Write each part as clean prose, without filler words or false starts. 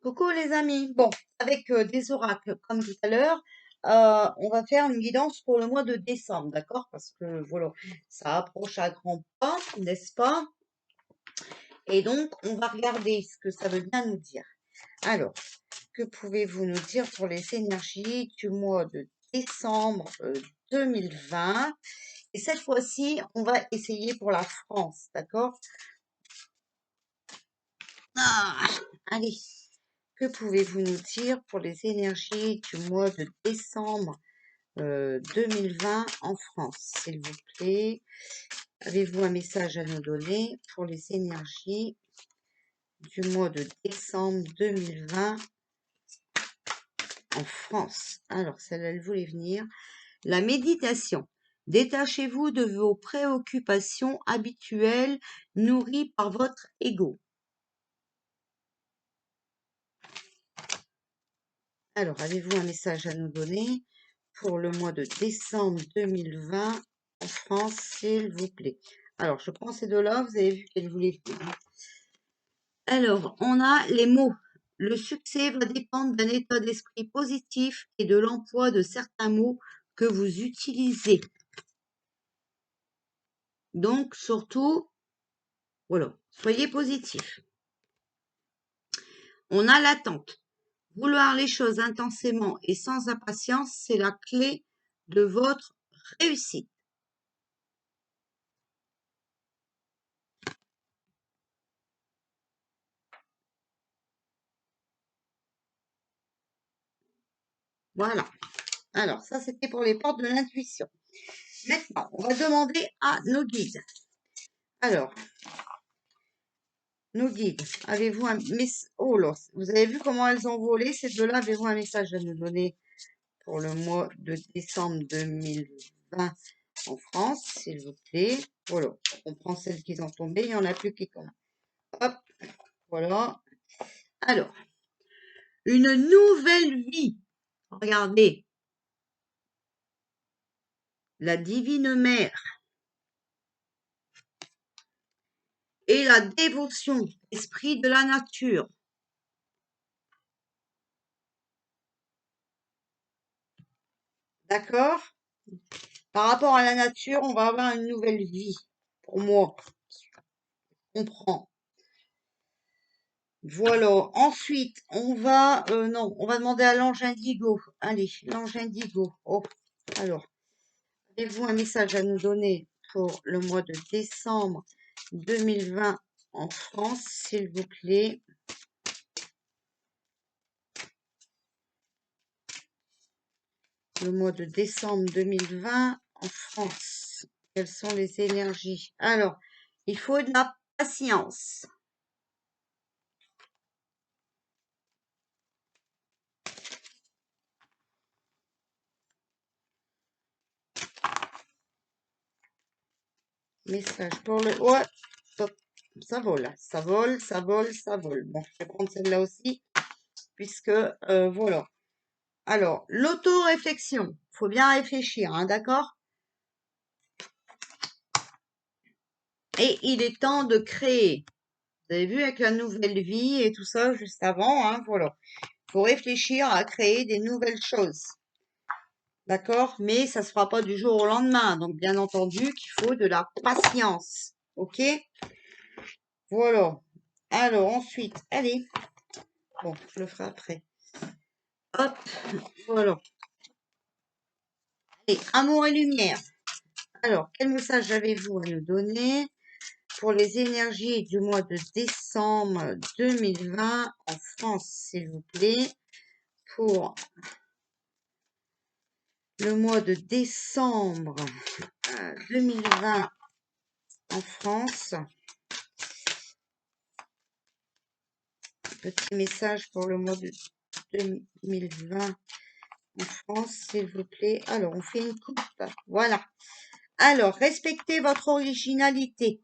Coucou les amis. Bon, avec des oracles comme tout à l'heure, on va faire une guidance pour le mois de décembre, d'accord? Parce que voilà, ça approche à grands pas, n'est-ce pas? Et donc, on va regarder ce que ça veut bien nous dire. Alors, que pouvez-vous nous dire pour les énergies du mois de décembre 2020? Et cette fois-ci, on va essayer pour la France, d'accord? Allez. Que pouvez-vous nous dire pour les énergies du mois de décembre 2020 en France, s'il vous plaît? Avez-vous un message à nous donner pour les énergies du mois de décembre 2020 en France? Alors, celle-là, elle voulait venir. La méditation. Détachez-vous de vos préoccupations habituelles nourries par votre ego. Alors, avez-vous un message à nous donner pour le mois de décembre 2020 en France, s'il vous plaît? Alors, je prends ces deux-là, vous avez vu qu'elles voulaient venir. Alors, on a les mots. Le succès va dépendre d'un état d'esprit positif et de l'emploi de certains mots que vous utilisez. Donc, surtout, voilà, soyez positif. On a l'attente. Vouloir les choses intensément et sans impatience, c'est la clé de votre réussite. Voilà. Alors, ça, c'était pour les portes de l'intuition. Maintenant, on va demander à nos guides. Alors, nos guides, avez-vous un message? Oh là, vous avez vu comment elles ont volé, ces deux-là? Avez-vous un message à nous donner pour le mois de décembre 2020 en France, s'il vous plaît? Voilà, on prend celles qui ont tombé, il n'y en a plus qui commencent. Hop, voilà. Alors, une nouvelle vie. Regardez, la divine mère et la dévotion, esprit de la nature. D'accord? Par rapport à la nature, on va avoir une nouvelle vie. Pour moi, je comprends. Voilà. Ensuite, on va... non, on va demander à l'ange indigo. Allez, l'ange indigo. Oh, alors, avez-vous un message à nous donner pour le mois de décembre 2020 en France, s'il vous plaît? Le mois de décembre 2020 en France. Quelles sont les énergies? Alors, il faut de la patience. Message pour le... Ouais, stop. Ça vole, ça vole, ça vole, ça vole. Bon, je vais prendre celle-là aussi, puisque, voilà. Alors, l'auto-réflexion. Faut bien réfléchir, hein, d'accord? Et il est temps de créer. Vous avez vu avec la nouvelle vie et tout ça juste avant, hein, voilà. Faut réfléchir à créer des nouvelles choses. D'accord? Mais ça se fera pas du jour au lendemain. Donc, bien entendu qu'il faut de la patience. OK? Voilà. Alors, ensuite, allez. Bon, je le ferai après. Hop, voilà. Allez, amour et lumière. Alors, quel message avez-vous à nous donner pour les énergies du mois de décembre 2020 en France, s'il vous plaît? Pour le mois de décembre 2020 en France. Petit message pour le mois de 2020 en France, s'il vous plaît. Alors, on fait une coupe. Voilà. Alors, respectez votre originalité.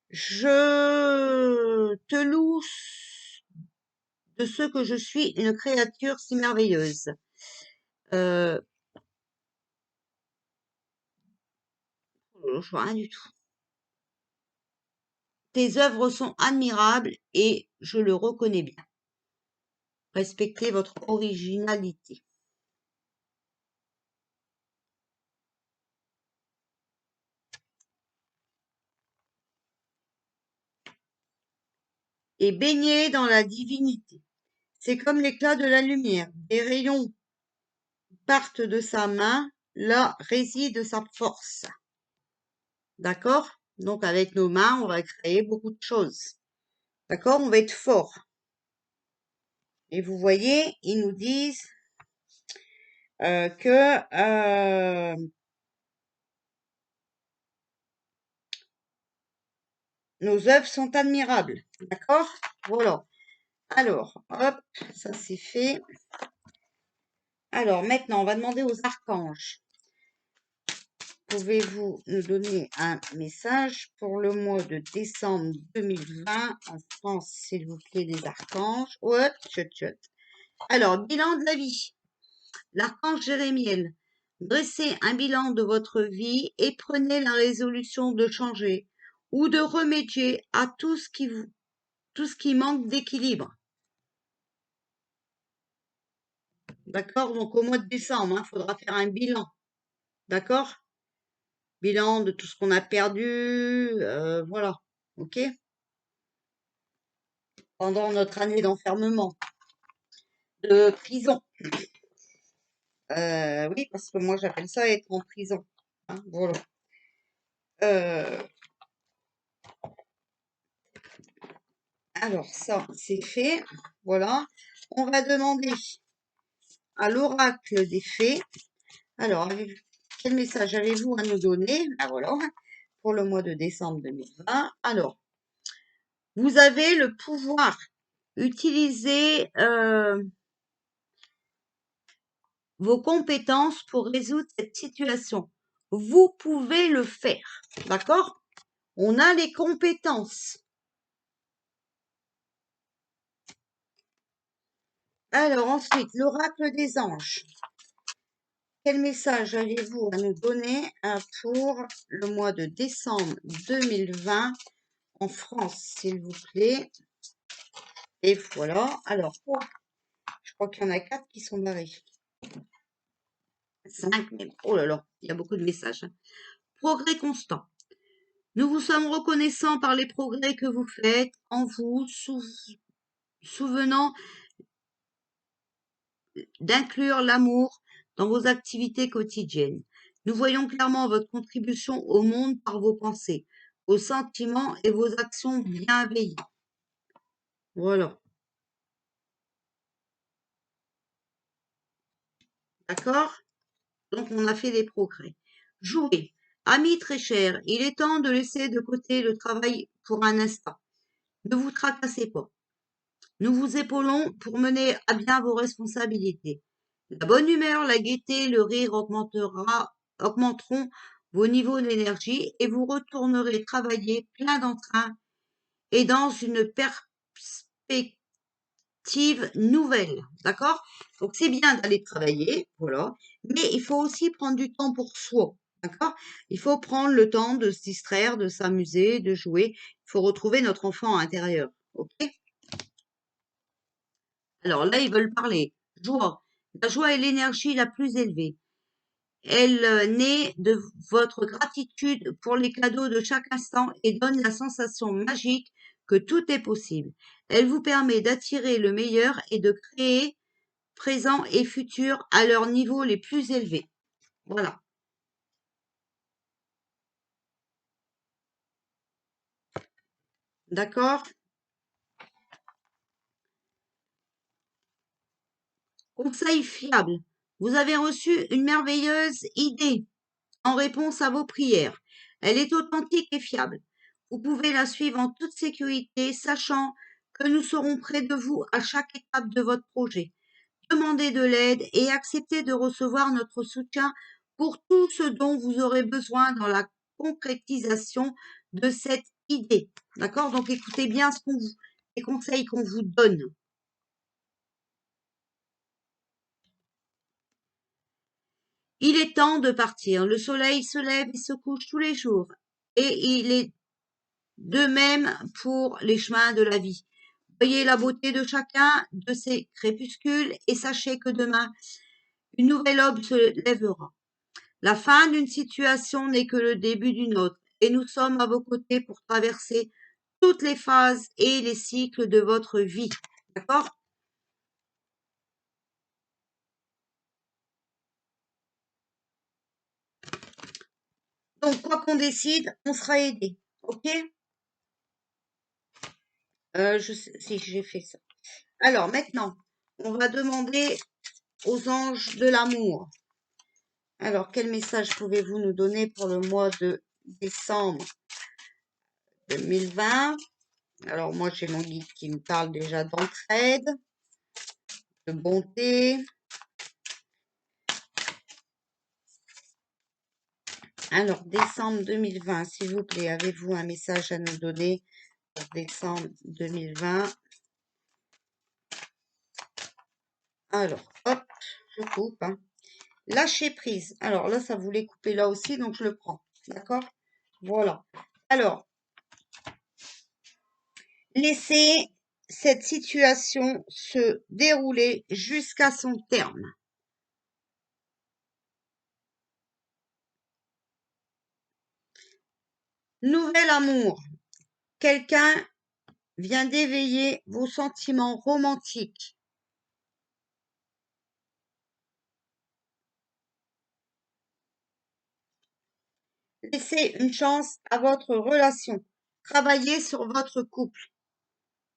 Je te loue de ce que je suis une créature si merveilleuse. Je vois rien du tout. Tes œuvres sont admirables et je le reconnais bien. Respectez votre originalité. Et baignez dans la divinité. C'est comme l'éclat de la lumière. Des rayons partent de sa main, là réside sa force. D'accord? Donc avec nos mains, on va créer beaucoup de choses. D'accord? On va être fort. Et vous voyez, ils nous disent que nos œuvres sont admirables. D'accord? Voilà. Alors, hop, ça c'est fait. Alors maintenant, on va demander aux archanges. Pouvez-vous nous donner un message pour le mois de décembre 2020 en France, s'il vous plaît, les archanges? Ouais, tchut. Alors, bilan de la vie. L'archange Jérémiel, dressez un bilan de votre vie et prenez la résolution de changer ou de remédier à tout ce qui manque d'équilibre. D'accord? Donc, au mois de décembre, il faudra faire un bilan. D'accord? Bilan de tout ce qu'on a perdu, voilà. OK? Pendant notre année d'enfermement, de prison. Oui, parce que moi, j'appelle ça être en prison. Hein, voilà. Alors, ça, c'est fait. Voilà. On va demander à l'oracle des fées. Alors, quel message avez-vous à nous donner? Ah, voilà. Pour le mois de décembre 2020. Alors, vous avez le pouvoir. Utilisez vos compétences pour résoudre cette situation. Vous pouvez le faire. D'accord? On a les compétences. Alors ensuite, l'oracle des anges. Quel message avez-vous à nous donner pour le mois de décembre 2020 en France, s'il vous plaît? Et voilà. Alors, je crois qu'il y en a 4 qui sont barrés. 5 même. Oh là là, il y a beaucoup de messages. Progrès constant. Nous vous sommes reconnaissants par les progrès que vous faites en vous, souvenant d'inclure l'amour dans vos activités quotidiennes. Nous voyons clairement votre contribution au monde par vos pensées, vos sentiments et vos actions bienveillantes. Voilà. D'accord? Donc, on a fait des progrès. Jouer. Amis très chers, il est temps de laisser de côté le travail pour un instant. Ne vous tracassez pas. Nous vous épaulons pour mener à bien vos responsabilités. La bonne humeur, la gaieté, le rire augmenteront vos niveaux d'énergie et vous retournerez travailler plein d'entrain et dans une perspective nouvelle. D'accord? Donc c'est bien d'aller travailler, voilà, mais il faut aussi prendre du temps pour soi. D'accord? Il faut prendre le temps de se distraire, de s'amuser, de jouer. Il faut retrouver notre enfant intérieur. OK? Alors là, ils veulent parler. Joie. La joie est l'énergie la plus élevée. Elle naît de votre gratitude pour les cadeaux de chaque instant et donne la sensation magique que tout est possible. Elle vous permet d'attirer le meilleur et de créer présent et futur à leur niveau les plus élevés. Voilà. D'accord? Conseil fiable. Vous avez reçu une merveilleuse idée en réponse à vos prières. Elle est authentique et fiable. Vous pouvez la suivre en toute sécurité, sachant que nous serons près de vous à chaque étape de votre projet. Demandez de l'aide et acceptez de recevoir notre soutien pour tout ce dont vous aurez besoin dans la concrétisation de cette idée. D'accord? Donc écoutez bien les conseils qu'on vous donne. Il est temps de partir. Le soleil se lève et se couche tous les jours. Et il est de même pour les chemins de la vie. Voyez la beauté de chacun de ces crépuscules et sachez que demain, une nouvelle aube se lèvera. La fin d'une situation n'est que le début d'une autre et nous sommes à vos côtés pour traverser toutes les phases et les cycles de votre vie. D'accord? Donc, quoi qu'on décide, on sera aidé. OK? Je sais si j'ai fait ça. Alors, maintenant, on va demander aux anges de l'amour. Alors, quel message pouvez-vous nous donner pour le mois de décembre 2020? Alors, moi, j'ai mon guide qui me parle déjà d'entraide, de bonté. Alors, décembre 2020, s'il vous plaît, avez-vous un message à nous donner pour décembre 2020? Alors, hop, je coupe. Hein. Lâcher prise. Alors là, ça voulait couper là aussi, donc je le prends. D'accord? Voilà. Alors, laissez cette situation se dérouler jusqu'à son terme. Nouvel amour. Quelqu'un vient d'éveiller vos sentiments romantiques. Laissez une chance à votre relation. Travaillez sur votre couple.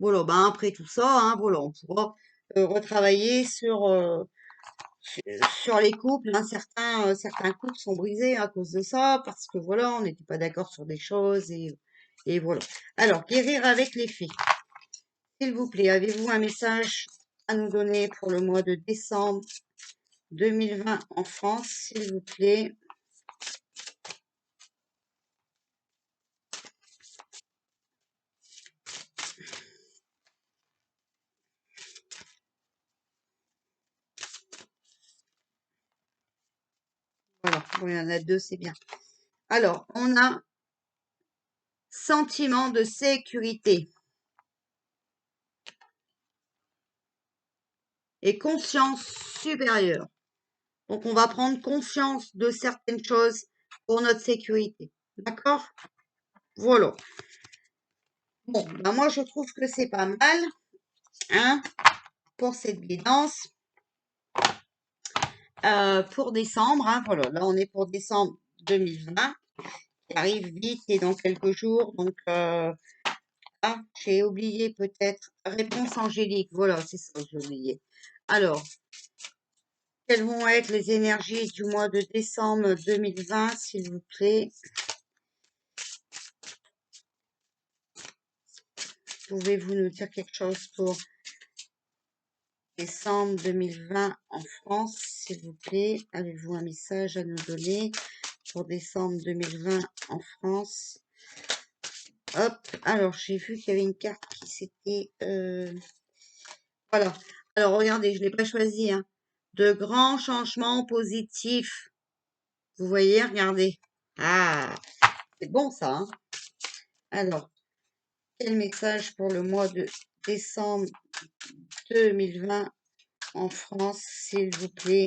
Voilà, ben après tout ça, hein, voilà, on pourra retravailler sur les couples. Hein. Certains couples sont brisés à cause de ça, parce que voilà, on n'était pas d'accord sur des choses et voilà. Alors, guérir avec les fées. S'il vous plaît, avez-vous un message à nous donner pour le mois de décembre 2020 en France, s'il vous plaît? Voilà, bon, il y en a deux, c'est bien. Alors, on a sentiment de sécurité et conscience supérieure. Donc, on va prendre conscience de certaines choses pour notre sécurité. D'accord? Voilà. Bon, ben moi, je trouve que c'est pas mal, hein, pour cette guidance. Pour décembre, hein, voilà, là, on est pour décembre 2020, qui arrive vite et dans quelques jours. Donc, ah, j'ai oublié peut-être. Réponse angélique, voilà, c'est ça, j'ai oublié. Alors, quelles vont être les énergies du mois de décembre 2020, s'il vous plaît? Pouvez-vous nous dire quelque chose pour décembre 2020 en France, s'il vous plaît? Avez-vous un message à nous donner pour décembre 2020 en France? Hop, alors j'ai vu qu'il y avait une carte qui s'était... voilà. Alors regardez, je ne l'ai pas choisi. Hein. De grands changements positifs. Vous voyez, regardez. Ah, c'est bon ça. Hein. Alors, quel message pour le mois de décembre 2020 en France, s'il vous plaît?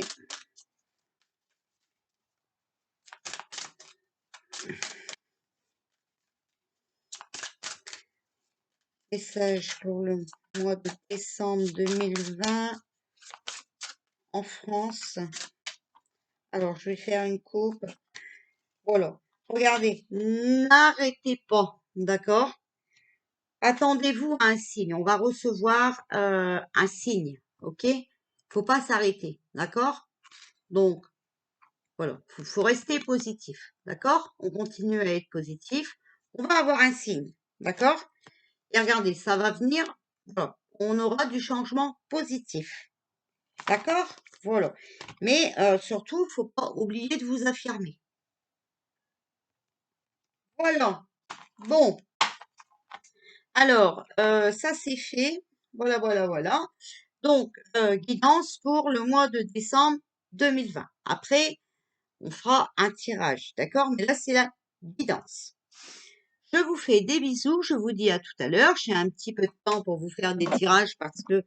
Message pour le mois de décembre 2020 en France. Alors, je vais faire une coupe. Voilà. Regardez, n'arrêtez pas, d'accord? Attendez-vous à un signe. On va recevoir un signe, ok? Faut pas s'arrêter, d'accord? Donc, voilà, faut rester positif, d'accord? On continue à être positif. On va avoir un signe, d'accord? Et regardez, ça va venir, voilà. On aura du changement positif, d'accord? Voilà. Mais surtout, il faut pas oublier de vous affirmer. Voilà. Bon, alors, ça c'est fait. Voilà, voilà, voilà. Donc, guidance pour le mois de décembre 2020. Après, on fera un tirage, d'accord? Mais là, c'est la guidance. Je vous fais des bisous, je vous dis à tout à l'heure. J'ai un petit peu de temps pour vous faire des tirages parce que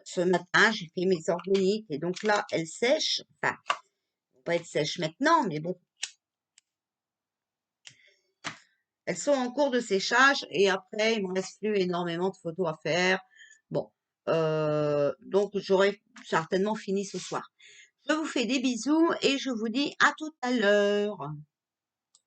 ce matin, j'ai fait mes organiques et donc là, elles sèchent. Enfin, elles vont pas être sèches maintenant, mais bon, elles sont en cours de séchage et après, il me reste plus énormément de photos à faire. Bon, donc j'aurai certainement fini ce soir. Je vous fais des bisous et je vous dis à tout à l'heure.